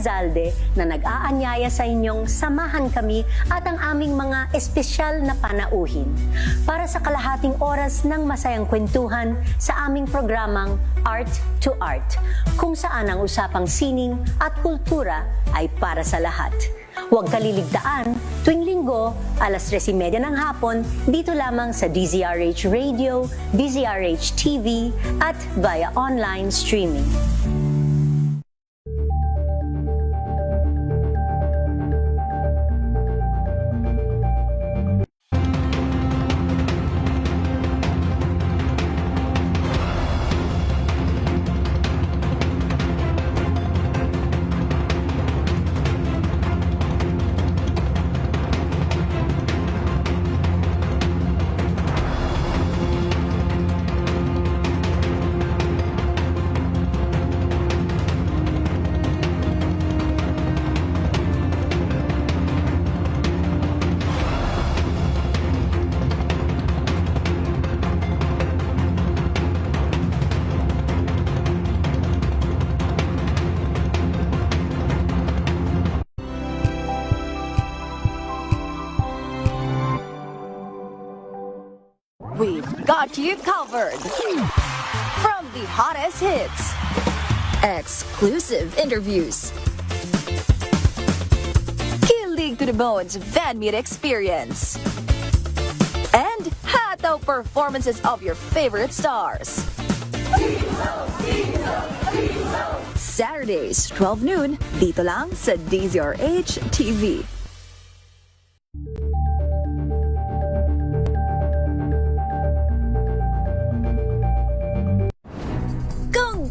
Rizalde na nag-aanyaya sa inyong samahan kami at ang aming mga espesyal na panauhin para sa kalahating oras ng masayang kwentuhan sa aming programang Art to Art, kung saan ang usapang sining at kultura ay para sa lahat. Huwag kaliligtaan, tuwing linggo, alas 3:30 ng hapon, dito lamang sa DZRH Radio, DZRH TV, at via online streaming. We've got you covered. From the hottest hits, exclusive interviews, kilig to the bones fan meet experience, and hataw performances of your favorite stars. Saturdays, 12 noon, dito lang sa DZRH TV.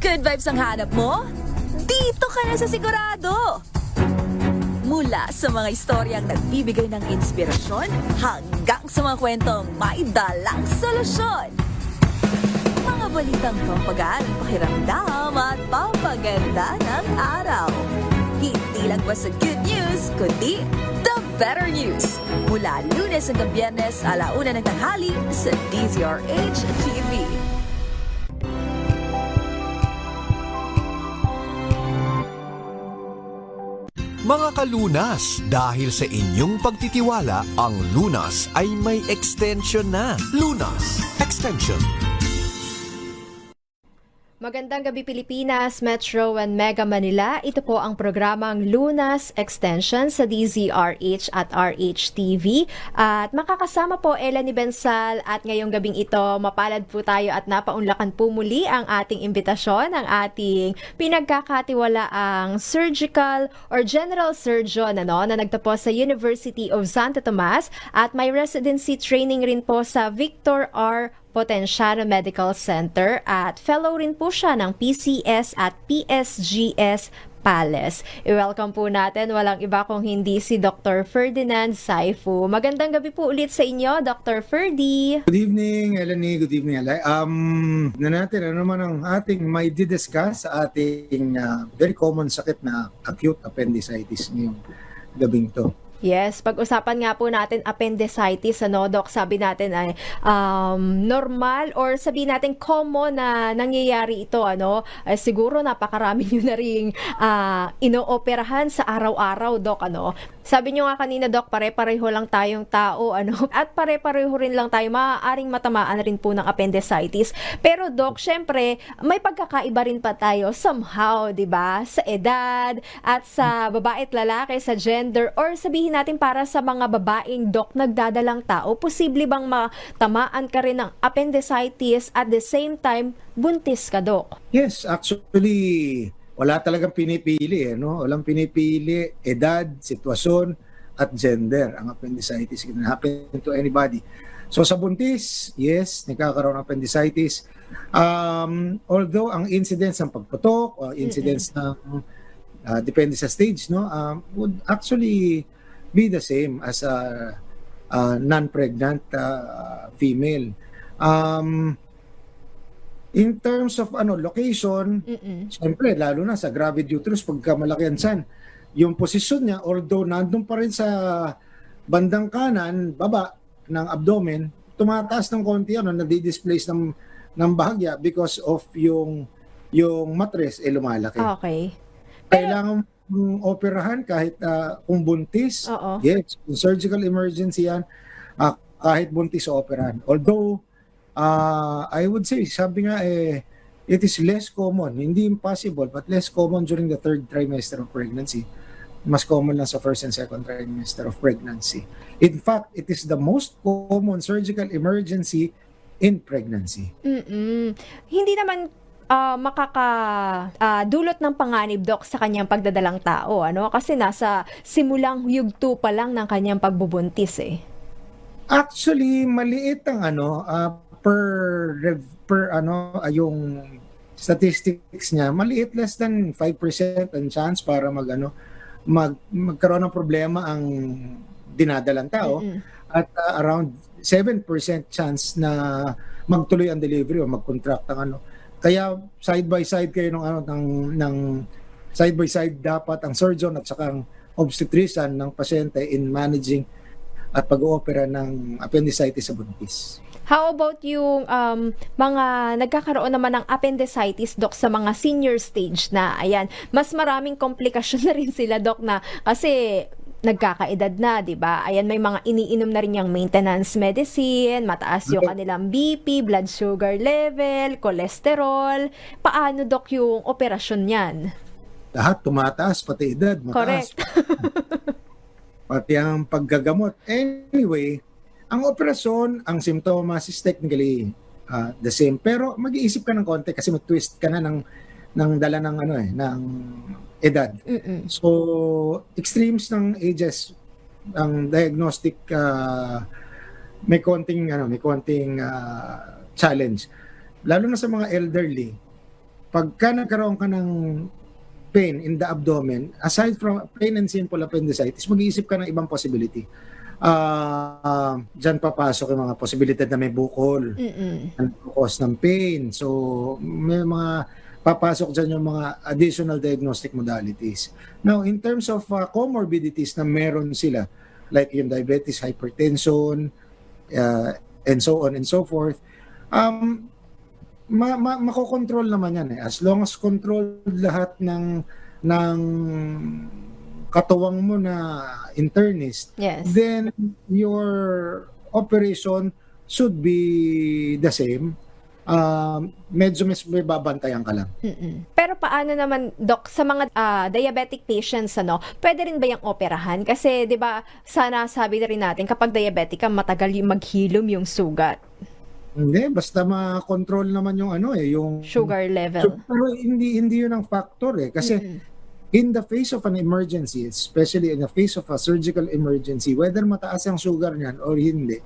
Good vibes ang hanap mo? Dito ka na sa sigurado! Mula sa mga istoryang nagbibigay ng inspirasyon hanggang sa mga kwentong may dalang solusyon. Mga balitang pampagaan, pakiramdam at pampaganda ng araw. Hindi lang ba sa good news, kundi the better news. Mula Lunes hanggang Biyernes, 1:00 ng tanghali sa DZRH TV. Mga kalunas, dahil sa inyong pagtitiwala, ang Lunas ay may extension na. Lunas Extension. Magandang gabi Pilipinas, Metro and Mega Manila. Ito po ang programang Lunas Extension sa DZRH at RHTV. At makakasama po Ella ni Bensal at ngayong gabing ito, mapalad po tayo at napaunlakan po muli ang ating imbitasyon, ang ating pinagkakatiwalaang surgical or general surgeon na nagtapos sa University of Santo Tomas at may residency training rin po sa Victor R. Potenciano Medical Center at fellow rin po siya ng PCS at PSGS Palace. I-welcome po natin walang iba kung hindi si Dr. Ferdinand Saifu. Magandang gabi po ulit sa inyo, Dr. Ferdy. Good evening, Eleni. Good evening, Eli. Na natin, ano naman ang ating may didiscuss sa ating very common sakit na acute appendicitis ngayong gabing to. Yes, pag-usapan nga po natin appendicitis, Doc, sabi natin ay normal or sabi natin common na nangyayari ito, ay siguro napakarami nyo na rin inooperahan sa araw-araw, Doc, Sabi nyo nga kanina, Doc, pare-pareho lang tayong tao, at pare-pareho rin lang tayo, maaaring matamaan rin po ng appendicitis. Pero, Doc, syempre, may pagkakaiba rin pa tayo somehow, di ba? Sa edad, at sa babae at lalaki, sa gender, or sabihin natin para sa mga babaeng, Doc, nagdadalang tao, posible bang matamaan ka rin ng appendicitis at the same time, buntis ka, Doc? Yes, actually, wala talagang pinipili, Walang pinipili, edad, sitwasyon, at gender. Ang appendicitis can happen to anybody. So sa buntis, yes, nagkakaroon ng appendicitis. Although ang incidence ng pagputok o incidence ng depende sa stage, would actually be the same as a non-pregnant female. In terms of location, siyempre, lalo na sa gravid uterus, pagka malaki ang tiyan, yung posisyon niya, although nandun pa rin sa bandang kanan, baba ng abdomen, tumataas ng konti, nadi-displace ng bahagya because of yung mattress lumalaki. Okay. Kailangan operahan kahit kung buntis. Oo. Yes, kung surgical emergency yan, kahit buntis operahan. Although, I would say, sabi nga it is less common, hindi impossible, but less common during the third trimester of pregnancy. Mas common lang sa first and second trimester of pregnancy. In fact, it is the most common surgical emergency in pregnancy. Hindi naman dulot ng panganib, Doc, sa kanyang pagdadalang tao, ano? Kasi nasa simulang yugto pa lang ng kanyang pagbubuntis eh. Actually, maliit ang yung statistics niya, maliit, less than 5% ang chance para magkaroon ng problema ang dinadalang tao at around 7% chance na magtuloy ang delivery o mag-contract ang Kaya side by side kayo ng side by side dapat ang surgeon at saka ang obstetrician ng pasyente in managing at pag-oopera ng appendicitis sa buntis. How about yung mga nagkakaroon naman ng appendicitis, Doc, sa mga senior stage na, ayan, mas maraming komplikasyon na rin sila, Doc, na kasi nagkakaedad na, di ba? Ayan, may mga iniinom na rin yung maintenance medicine, mataas yung kanilang BP, blood sugar level, cholesterol. Paano, Doc, yung operasyon niyan? Lahat tumataas, pati edad, mataas. Correct. Pati ang paggagamot. Anyway, ang operasyon, ang symptoms is technically the same. Pero mag-iisip ka ng konti kasi mag-twist ka na ng dala ng ng edad. So, extremes ng ages, ang diagnostic may konting challenge. Lalo na sa mga elderly, pagka nagkaroon ka ng pain in the abdomen, aside from plain and simple appendicitis, mag-iisip ka ng ibang possibility. Diyan papasok yung mga posibilidad na may bukol, ang cause ng pain. So, may mga papasok dyan yung mga additional diagnostic modalities. Now, in terms of comorbidities na meron sila, like yung diabetes, hypertension, and so on and so forth, makokontrol naman yan As long as controlled lahat ng katuwang mo na internist, Yes. then your operation should be the same. Medyo may babantayan ka lang. Pero paano naman, Doc, sa mga diabetic patients, pwede rin ba yung operahan? Kasi, di ba, sana sabi na rin natin, kapag diabetic ka, matagal yung maghilom yung sugat. Hindi, basta ma-control naman yung yung Sugar level. Pero hindi yun ang factor kasi in the face of an emergency, especially in the face of a surgical emergency, whether mataas ang sugar niyan or hindi,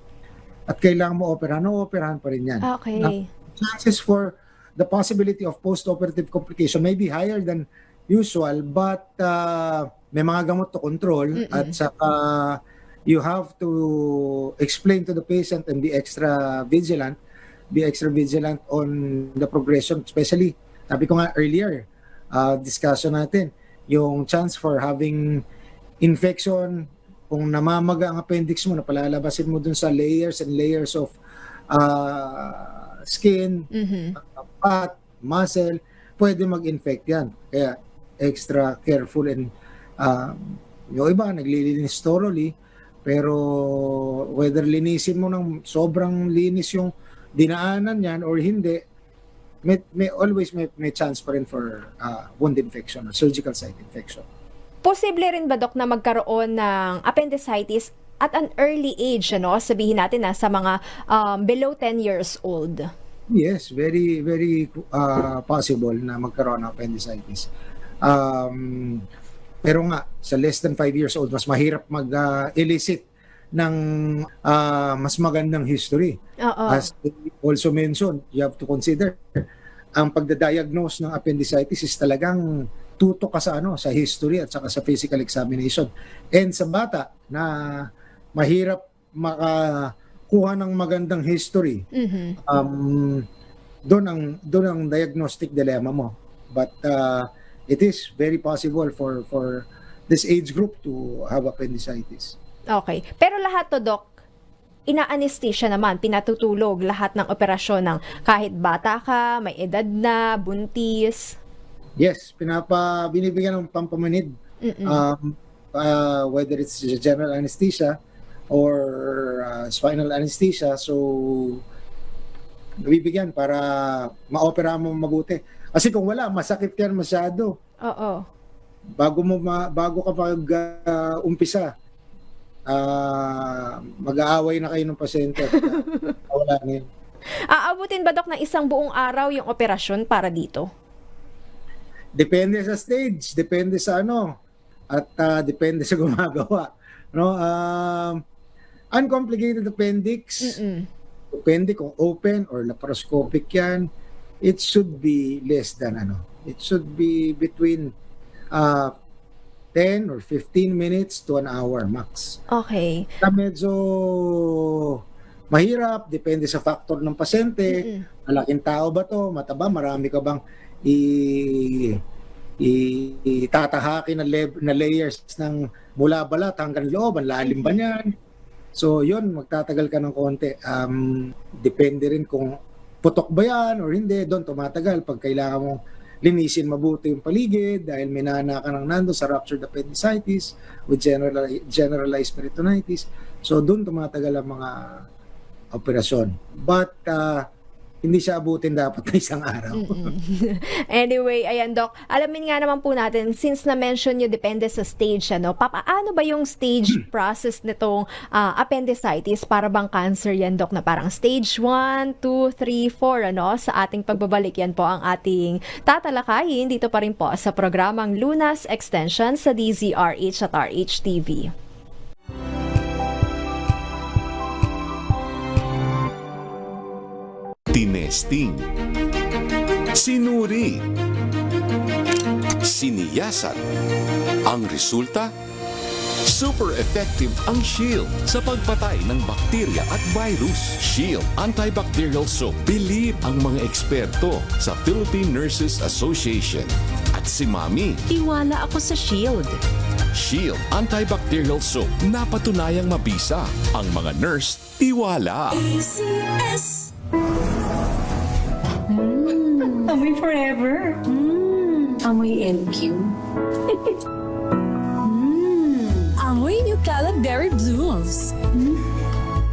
at kailangan mo operahan pa rin yan. Okay. Now, chances for the possibility of post-operative complication may be higher than usual, but may mga gamot to control at saka you have to explain to the patient and be extra vigilant on the progression, especially, sabi ko nga earlier, discussion natin, yung chance for having infection, kung namamaga ang appendix mo, napalalabasin mo dun sa layers and layers of skin, fat, muscle, pwede mag-infect yan. Kaya extra careful and yung iba naglilinis thoroughly, pero whether linisin mo ng sobrang linis yung dinaanan yan or hindi, may always may chance pa rin for wound infection or surgical site infection. Posible rin ba, Doc, na magkaroon ng appendicitis at an early age, sabihin natin na sa mga below 10 years old? Yes, very, very possible na magkaroon ng appendicitis. Pero nga, sa less than 5 years old, mas mahirap mag-elicit ng mas magandang history. As also mentioned, you have to consider, ang pagdadiagnose ng appendicitis is talagang tutok ka sa history at saka sa physical examination. And sa bata na mahirap makakuha ng magandang history, doon ang diagnostic dilemma mo. But it is very possible for this age group to have appendicitis. Okay. Pero lahat to, Doc, ina-anesthesia naman, pinatutulog lahat ng operasyon ng kahit bata ka, may edad na, buntis. Yes, binibigyan ng pampamanid Whether it's general anesthesia or spinal anesthesia. So, nabibigyan para ma-opera mo mabuti. Kasi kung wala, masakit yan masyado. Oo. Bago ka umpisa, mag-aaway na kayo ng pasyente. Wala na yun. Aabutin ba, Dok, ng isang buong araw yung operasyon para dito? Depende sa stage, depende sa ano, at depende sa gumagawa. No? Uncomplicated appendix, depende kung open or laparoscopic yan, it should be less than it should be between 10 or 15 minutes to an hour max. Okay. Medyo mahirap, depende sa factor ng pasyente. Malaking tao ba to? Mataba? Marami ka bang itatahaki na layers ng mula balat hanggang loob? Ang lalim ba niyan? So yun, magtatagal ka ng konti. Depende rin kung putok ba yan or hindi. Doon tumatagal pag kailangan mong linisin mabuti yung paligid dahil may nana ka ng nando sa ruptured appendicitis with generalized peritonitis. So doon tumatagal ang mga operasyon. But hindi siya abutin dapat na isang araw. Anyway, ayan, Doc, alamin nga naman po natin, since na-mention nyo, depende sa stage, papaano ba yung stage process nitong appendicitis? Para bang cancer yan, Doc, na parang stage 1, 2, 3, 4, Sa ating pagbabalik, yan po ang ating tatalakayin dito pa rin po sa programang Lunas Extension sa DZRH at RHTV. Tinesting, sinuri, siniyasan. Ang resulta, super effective ang Shield sa pagpatay ng bakterya at virus. Shield Antibacterial Soap. Believe ang mga eksperto sa Philippine Nurses Association. At si Mami, Tiwala ako sa Shield. Shield Antibacterial Soap. Napatunayang mabisa. Ang mga nurse, tiwala. Amoy forever. Amoy LQ. Amoy New Caleb Berry Blooms.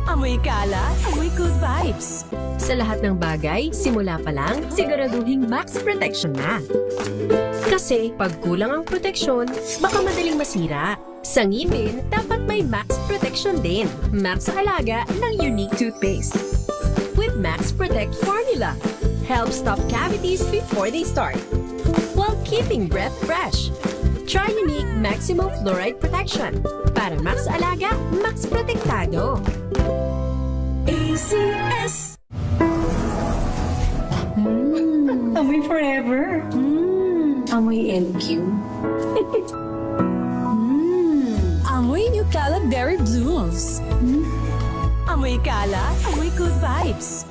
Amoy kalat, amoy good vibes. Sa lahat ng bagay, simula pa lang, siguraduhing max protection na. Kasi pag kulang ang proteksyon, baka madaling masira. Sa ngipin, dapat may max protection din. Max Alaga ng Unique Toothpaste. With Max Protect Formula, helps stop cavities before they start, while keeping breath fresh. Try Unique Maximum Fluoride Protection. Para Max Alaga, Max Protektado. ACS. Amoy forever. Amoy LQ. Amoy New Caleb Berry Blooms. Amoy kalat, amoy good vibes.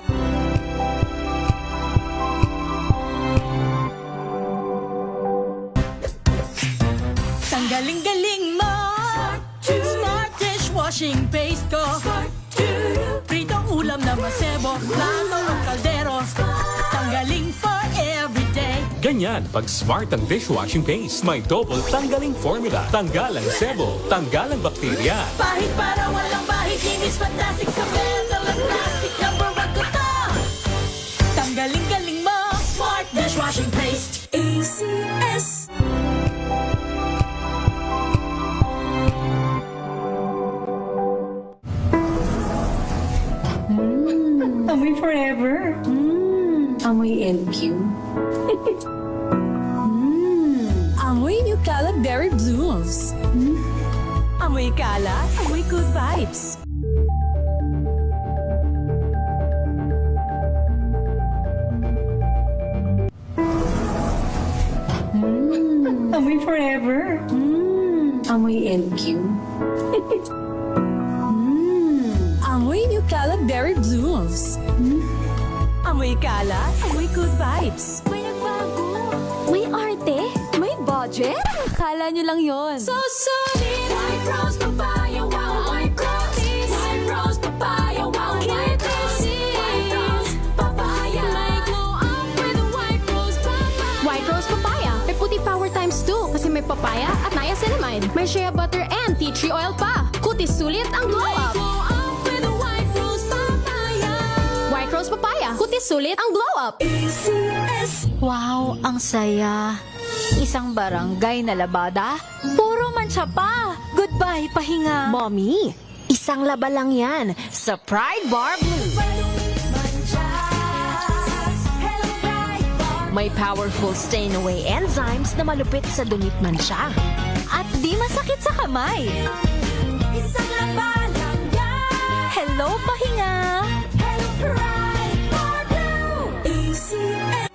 Galing-galing mo. Smart dishwashing paste ko. Pritong ulam na masebo, plato o kaldero. Tanggaling for everyday. Ganyan pag smart ang dishwashing paste. May double tanggaling formula. Tanggal ang sebo, tanggal ang bakterya. Pahit para walang bahid, linis fantastic sa metal at plastic. Number one ko to. Tanggaling-galing mo. Smart dishwashing paste. ACS. Amoy forever. Amoy LQ. Amoy New Caleb Berry Blooms. Amoy kalat, amoy good vibes. Amoy forever. Amoy LQ. Amoy New Caleb Berry Blooms. Amoy kalat, amoy good vibes. May nagbago. May arte? May budget? Akala nyo lang yon. So solid. White rose papaya, wow, white rose. White rose papaya, wow, white rose. White rose papaya. May glow up with a white rose papaya. White Rose Papaya, may puti power times 2 kasi may papaya at niacinamide. May shea butter and tea tree oil pa. Kutis sulit ang glow up. With a white rose papaya. White rose papaya. Kutis sulit ang glow up. ACS. Wow, ang saya. Isang barangay na labada, puro mancha pa. Goodbye, pahinga. Mommy, isang laba lang yan sa Pride Bar Blue. May powerful stain-away enzymes na malupit sa dunit mansya. At di masakit sa kamay. Isang laba lang yan. Hello, pahinga. Hello, Pride Bar Blue. ACS.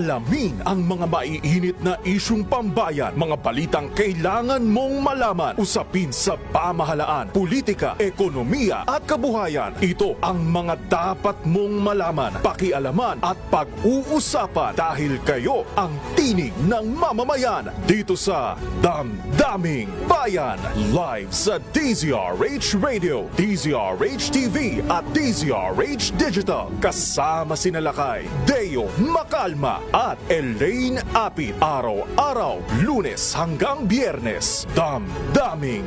Alamin ang mga maiinit na isyung pambayan, mga balitang kailangan mong malaman, usapin sa pamahalaan, politika, ekonomiya at kabuhayan. Ito ang mga dapat mong malaman, pakialaman at pag-uusapan dahil kayo ang tinig ng mamamayan dito sa Damdaming Bayan. Live sa DZRH Radio, DZRH TV at DZRH Digital. Kasama sinalakay Deo Macalma at Elaine Apit. Araw-araw, Lunes hanggang Biyernes. Damdaming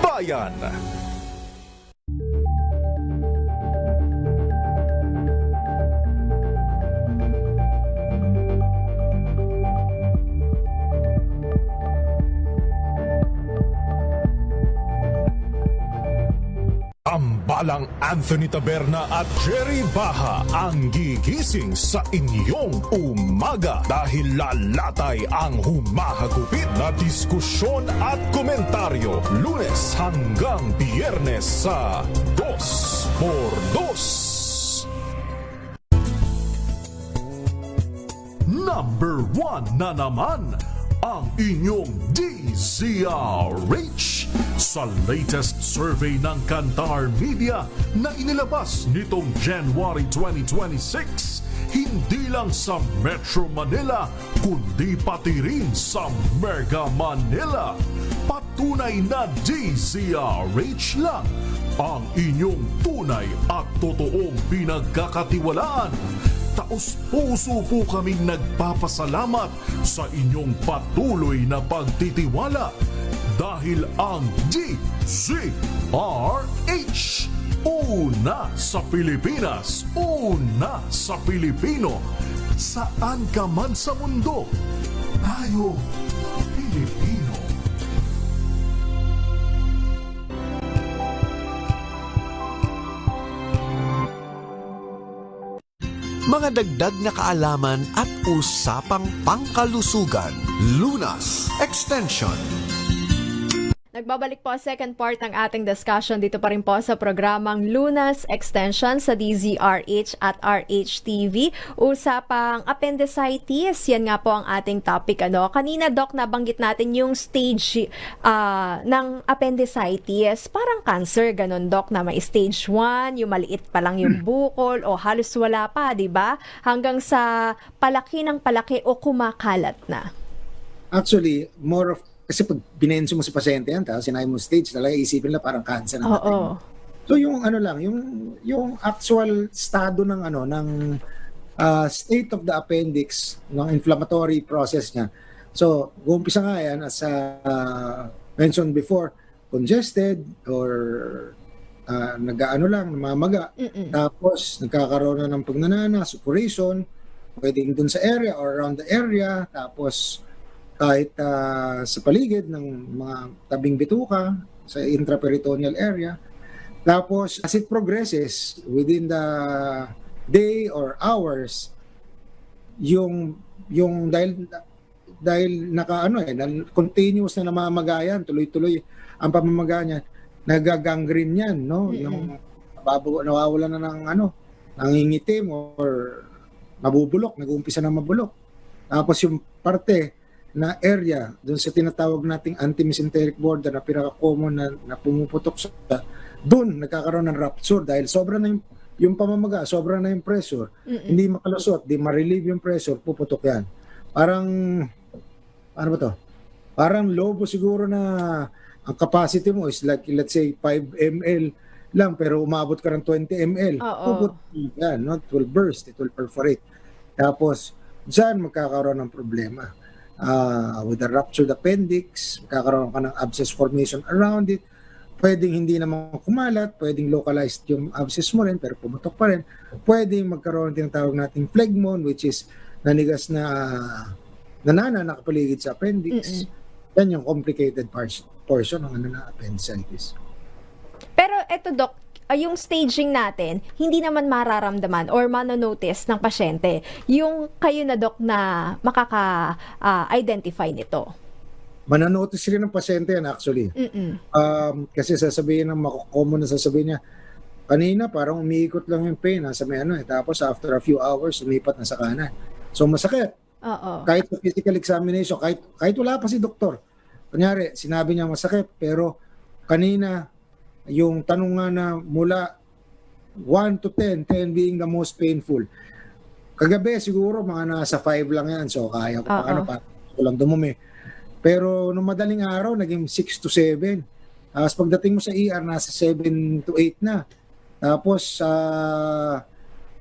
Bayan. Ambalang Anthony Taberna at Jerry Baha ang gigising sa inyong umaga dahil lalatay ang humahagupit na diskusyon at komentaryo Lunes hanggang Biyernes sa 2x2. Number 1 na naman ang inyong DZRH sa latest survey ng Kantar Media na inilabas nitong January 2026. Hindi lang sa Metro Manila, kundi pati rin sa Mega Manila. Patunay na DZRH lang ang inyong tunay at totoong pinagkakatiwalaan. Taos-puso po kaming nagpapasalamat sa inyong patuloy na pagtitiwala dahil ang DZRH, una sa Pilipinas, una sa Pilipino, saan ka man sa mundo, tayo Pilipino. Mga dagdag na kaalaman at usapang pangkalusugan. Lunas Extension. Nagbabalik po ang second part ng ating discussion dito pa rin po sa programang Lunas Extension sa DZRH at RHTV. Usapang appendicitis, yan nga po ang ating topic. Kanina, Doc, nabanggit natin yung stage ng appendicitis. Parang cancer, ganun, Doc, na may stage 1, yung maliit pa lang yung bukol o halos wala pa, di ba? Hanggang sa palaki ng palaki o kumakalat na. Actually, more of kasi pag binenso mo sa pasyente yan, tapos sinabi mo stage, talaga isipin nila parang cancer na natin. So yung ano lang, yung actual estado ng state of the appendix, ng inflammatory process niya. So, umpisa nga yan as mentioned before, congested or nag-ano lang, namamaga. Tapos, nagkakaroon na ng pagnanana, suppuration, pwedeng dun sa area or around the area. Tapos, kahit sa paligid ng mga tabing bituka, sa intraperitoneal area. Tapos, as it progresses within the day or hours, yung dahil continuous na namamagayan, tuloy-tuloy ang pamamaga niya, nagagangrene yan, no? Yung nawawala na ng nangingitim or mabubulok, nag-uumpisa na mabulok. Tapos yung parte na area doon sa tinatawag nating anti-mesenteric border na pinaka-common na pumuputok sa doon nagkakaroon ng rupture dahil sobra na yung pamamaga, sobra na yung pressure, hindi makalusot, di ma-relieve yung pressure, puputok yan. Parang, ano ba to? Parang lobo siguro na ang capacity mo is like, let's say, 5 ml lang, pero umabot ka ng 20 ml. Puputok yan, no? It will burst, it will perforate. Tapos, dyan magkakaroon ng problema. With the ruptured appendix, magkakaroon ka ng abscess formation around it. Pwedeng hindi naman kumalat, pwedeng localized yung abscess mo rin, pero pumutok pa rin. Pwedeng magkaroon ng tinatawag nating phlegmon, which is nanigas na nanana nakapaligid sa appendix. Yan yung complicated portion ng appendicitis. Pero eto, Doc, yung staging natin, hindi naman mararamdaman or manonotice ng pasyente yung kayo na, Doc, na makaka-identify nito. Mananotice rin ng pasyente yan actually. Kasi sasabihin ng common na sasabihin niya, kanina parang umiikot lang yung pain, nasa may tapos after a few hours, umipat na sa kanan. So masakit. Kahit sa physical examination, kahit wala pa si doktor. Kunyari, sinabi niya masakit, pero kanina, yung tanong nga na mula 1 to 10, 10 being the most painful. Kagabi siguro mga nasa 5 lang yan, so kaya ko pa lang dumumi. Pero nung madaling araw, naging 6 to 7. Tapos pagdating mo sa ER, nasa 7 to 8 na. Tapos,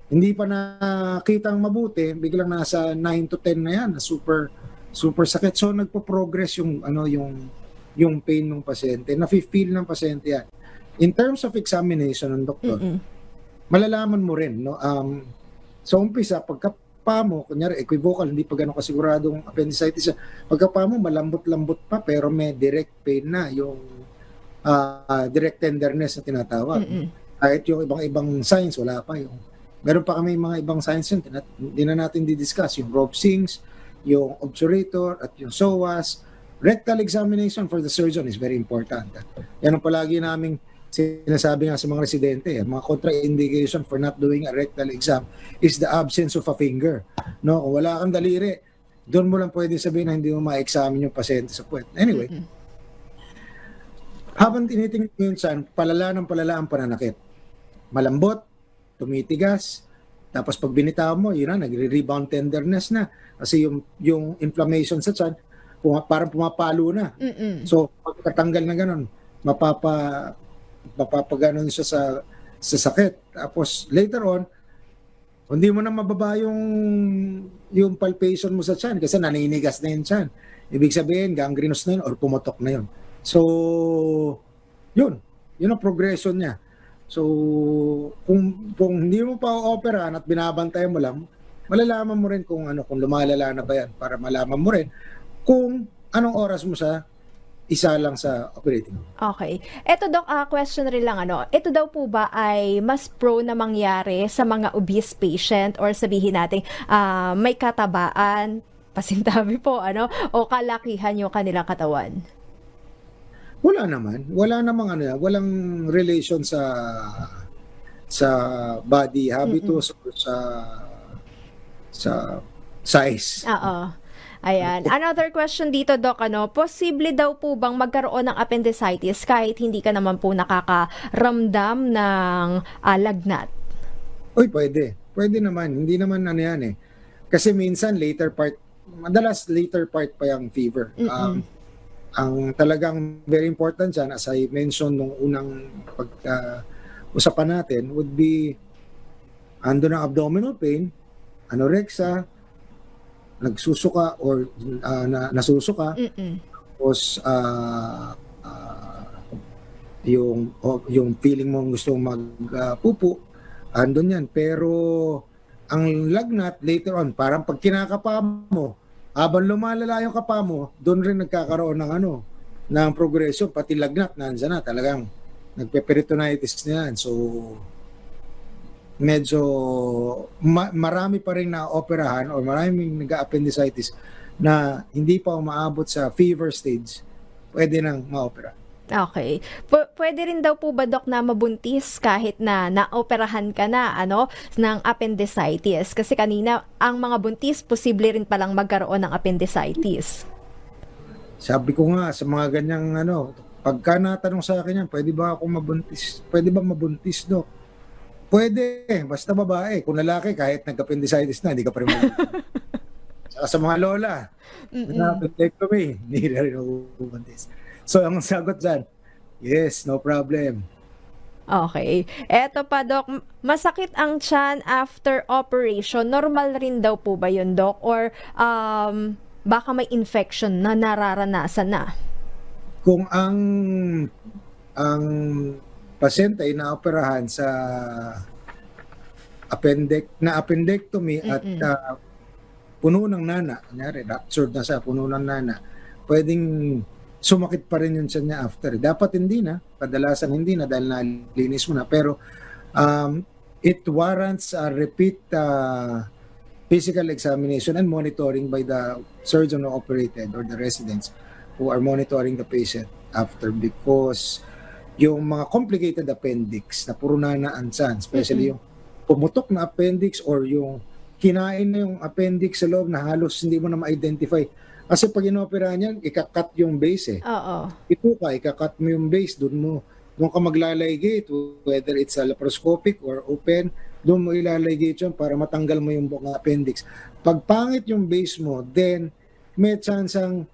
hindi pa nakitang mabuti, biglang nasa 9 to 10 na yan, na super sakit. So nagpo-progress yung pain ng pasyente. Nafe-feel ng pasyente yan. In terms of examination ng doktor, malalaman mo rin, no? So umpisa, pagkapa mo, kunyari equivocal, hindi pa ganun kasiguradong appendicitis. Pagkapa mo, malambot-lambot pa, pero may direct pain na, yung direct tenderness na tinatawag. Kahit yung ibang signs, wala pa yung. Meron pa kami mga ibang signs yun, hindi na natin di-discuss. Yung Rovsing's, yung obturator, at yung psoas. Rectal examination for the surgeon is very important. Yan ang palagi naming sinasabi nga sa mga residente, mga contraindication for not doing a rectal exam is the absence of a finger. No, kung wala kang daliri, doon mo lang pwede sabihin na hindi mo ma-examine yung pasyente sa puwet. Anyway, habang tinitingnan mo yun saan, palala ang pananakit. Malambot, tumitigas, tapos pag binitaw mo, yun na, nagre-rebound tenderness na. Kasi yung inflammation sa tiyan, parang pumapalo na. So, pagkatanggal na ganun, mapapaganon siya sa sakit. Tapos later on, hindi mo na mababa yung palpation mo sa tiyan kasi naninigas na yung tiyan. Ibig sabihin, gangrenous na yun or pumutok na yun. So, yun ang progression niya. So, kung hindi mo pa o-operahan at binabantayan mo lang, malalaman mo rin kung lumalala na ba yan para malaman mo rin kung anong oras mo sa isa lang sa operating. Okay. Ito, Doc, question rin lang, ito daw po ba ay mas prone na mangyari sa mga obese patient or sabihin natin may katabaan, pasintabi po, o kalakihan yung kanilang katawan? Wala naman. Wala namang walang relation sa body habitus or sa size. Ayan. Another question dito, Doc, posible daw po bang magkaroon ng appendicitis kahit hindi ka naman po nakakaramdam ng lagnat? Uy, pwede. Pwede naman. Hindi naman yan eh. Kasi minsan madalas later part pa yung fever. Ang talagang very important dyan, as I mentioned nung unang usapan natin, would be ando ng abdominal pain, anorexia, nagsusuka or nasusuka, tapos yung feeling mo gustong magpupo, andun yan. Pero ang lagnat later on, parang pag kinakapa mo, habang lumalala yung kapa mo, doon rin nagkakaroon ng progression, pati lagnat nandiyan na, talagang nagpe-peritonitis na yan. So medyo marami pa rin na operahan or maraming nag-appendicitis na hindi pa umaabot sa fever stage, pwede nang ma-opera. Okay. Pwede rin daw po ba, Dok, na mabuntis kahit na naoperahan ka na ng appendicitis? Kasi kanina, ang mga buntis, posible rin palang magkaroon ng appendicitis. Sabi ko nga sa mga ganyang pagka natanong sa akin yan, pwede ba ako mabuntis? Pwede ba mabuntis, Dok? Pwede, basta babae. Kung lalaki, kahit nag-appendicitis na, hindi ka pa rin mabuntis. Saka sa mga lola, na-appendectomy, hindi na rin ako mabuntis. So, ang sagot dyan, yes, no problem. Okay. Eto pa, Dok, masakit ang tiyan after operation. Normal rin daw po ba yun, Dok? Or baka may infection na nararanasan na? Kung ang pasyente ay naoperahan sa appendectomy at puno ng nana, kunyari, ruptured na sa puno ng nana, pwedeng sumakit pa rin yung tiyan niya after. Dapat hindi na, kadalasan hindi na dahil nalinis mo na. Pero it warrants a repeat physical examination and monitoring by the surgeon who operated or the residents who are monitoring the patient after, because yung mga complicated appendix na puro nanaan tiyan, especially yung pumutok na appendix or yung kinain na yung appendix sa loob na halos hindi mo na ma-identify. Kasi pag inopera niyan, ikakat yung base Oo. Ikakat mo yung base, doon ka maglaligate, whether it's a laparoscopic or open, doon mo ilaligate yun para matanggal mo yung buong appendix. Pag pangit yung base mo, then may chance ang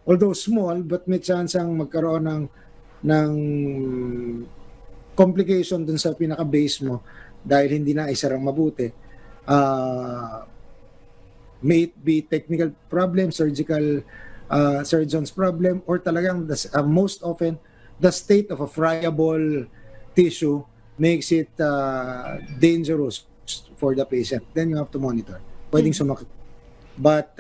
although small, but may chance ang magkaroon ng complication dun sa pinaka-base mo dahil hindi na isarang mabuti. May it be technical problem, surgical surgeon's problem, or talagang most often the state of a friable tissue makes it dangerous for the patient. Then you have to monitor. Pwedeng sumakit. But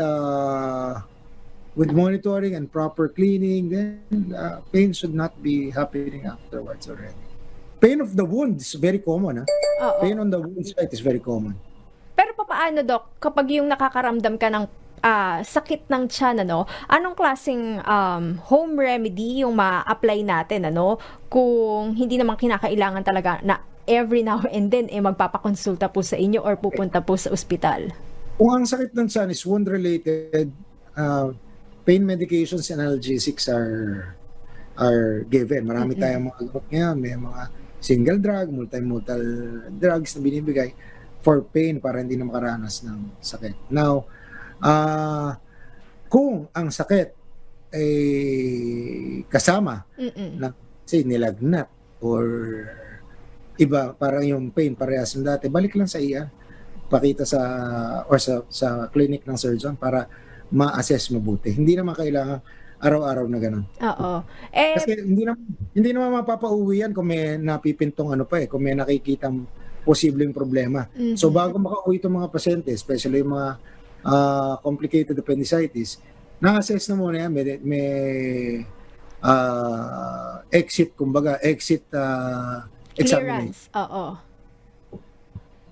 with monitoring and proper cleaning, then pain should not be happening afterwards already. Pain of the wound is very common. Pain on the wound site is very common. Pero paano, Dok, kapag yung nakakaramdam ka ng sakit ng tiyan, anong klaseng home remedy yung ma-apply natin, kung hindi naman kinakailangan talaga na every now and then magpapakonsulta po sa inyo or pupunta po sa ospital? Kung ang sakit ng tiyan is wound-related, pain medications and analgesics are given. Marami tayong mga gamot ngayon. May mga single drug, multimodal drugs na binibigay for pain para hindi na makaranas ng sakit. Now, kung ang sakit ay kasama na nilagnat or iba, parang yung pain parehas ng dati, balik lang sa ER, pakita sa clinic ng surgeon para ma-assess mabuti. Hindi naman kailangan araw-araw na ganun. Oo. Kasi hindi naman mapapauwi yan kung may napipintong kung may nakikitang posibleng problema. So bago makauwi itong mga pasyente, especially yung mga complicated appendicitis, na-assess na muna yan, may exit examination. Clearance. Oo.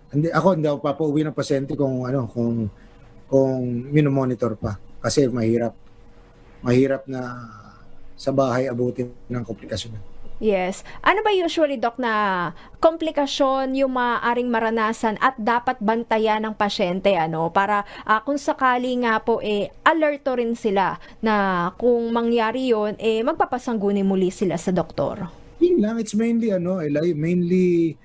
Hindi ako papauwi ng pasyente kung minomonitor pa, kasi mahirap na sa bahay abutin ng komplikasyon. Yes. Ano ba usually, Doc, na komplikasyon yung maaaring maranasan at dapat bantayan ng pasyente, para kung sakali nga po alerto rin sila na kung mangyari yun, magpapasangguni muli sila sa doktor? Yun lang, it's mainly mainly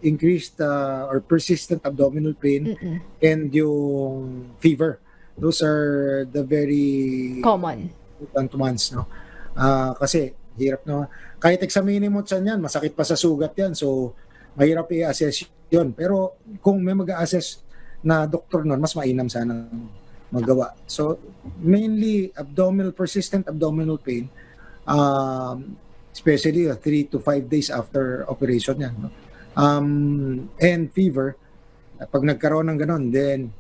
increased or persistent abdominal pain and yung fever. Those are the very common ones, kasi hirap na kahit examinin mo tiyan yan, masakit pa sa sugat yan, so mahirap i-assess yun. Pero kung may mag-a-assess na doktor nun, mas mainam sana magawa. So, mainly persistent abdominal pain, especially 3 to 5 days after operation yan. No? And fever, pag nagkaroon ng ganon, then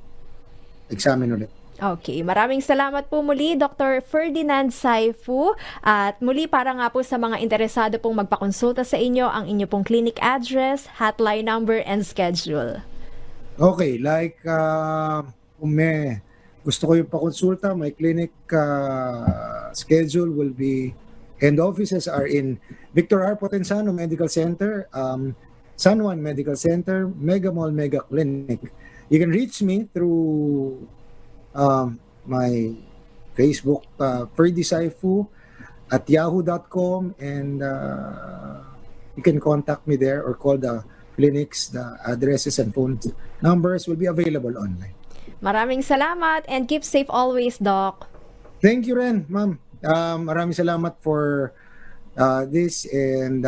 examine ulit. Okay, maraming salamat po muli Dr. Ferdinand Saifu, at muli para nga po sa mga interesado pong magpakonsulta sa inyo, ang inyo pong clinic address, hotline number and schedule. Okay, like kung may gusto ko yung pakonsulta, my clinic schedule will be, and offices are in Victor R. Potensano Medical Center, San Juan Medical Center, Mega Mall Mega Clinic. You can reach me through my Facebook, Ferdy Saifu at yahoo.com, and you can contact me there or call the clinics. The addresses and phone numbers will be available online. Maraming salamat and keep safe always, Doc. Thank you, Ren, ma'am. Maraming salamat for this, and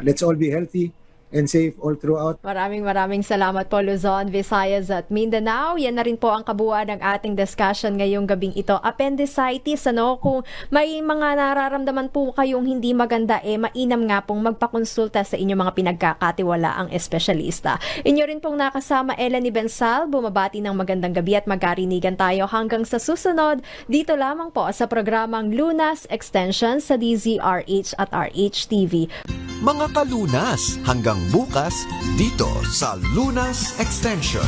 let's all be healthy and safe all throughout. Maraming salamat po, Luzon, Visayas at Mindanao. Yan na rin po ang kabuuan ng ating discussion ngayong gabing ito. Appendicitis, ano? Kung may mga nararamdaman po kayong hindi maganda, mainam nga pong magpakonsulta sa inyong mga pinagkakatiwalaang espesyalista. Inyo rin pong nakasama Eleni Bensal, bumabati ng magandang gabi at magkarinigan tayo hanggang sa susunod. Dito lamang po sa programang Lunas Extension sa DZRH at RH-TV. Mga kalunas, hanggang bukas dito sa Lunas Extension.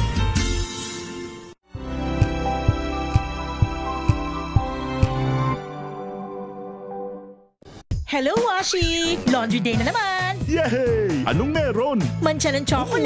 Hello, Washi! Laundry day na naman! Yay! Anong meron? Mancha ng chocolate!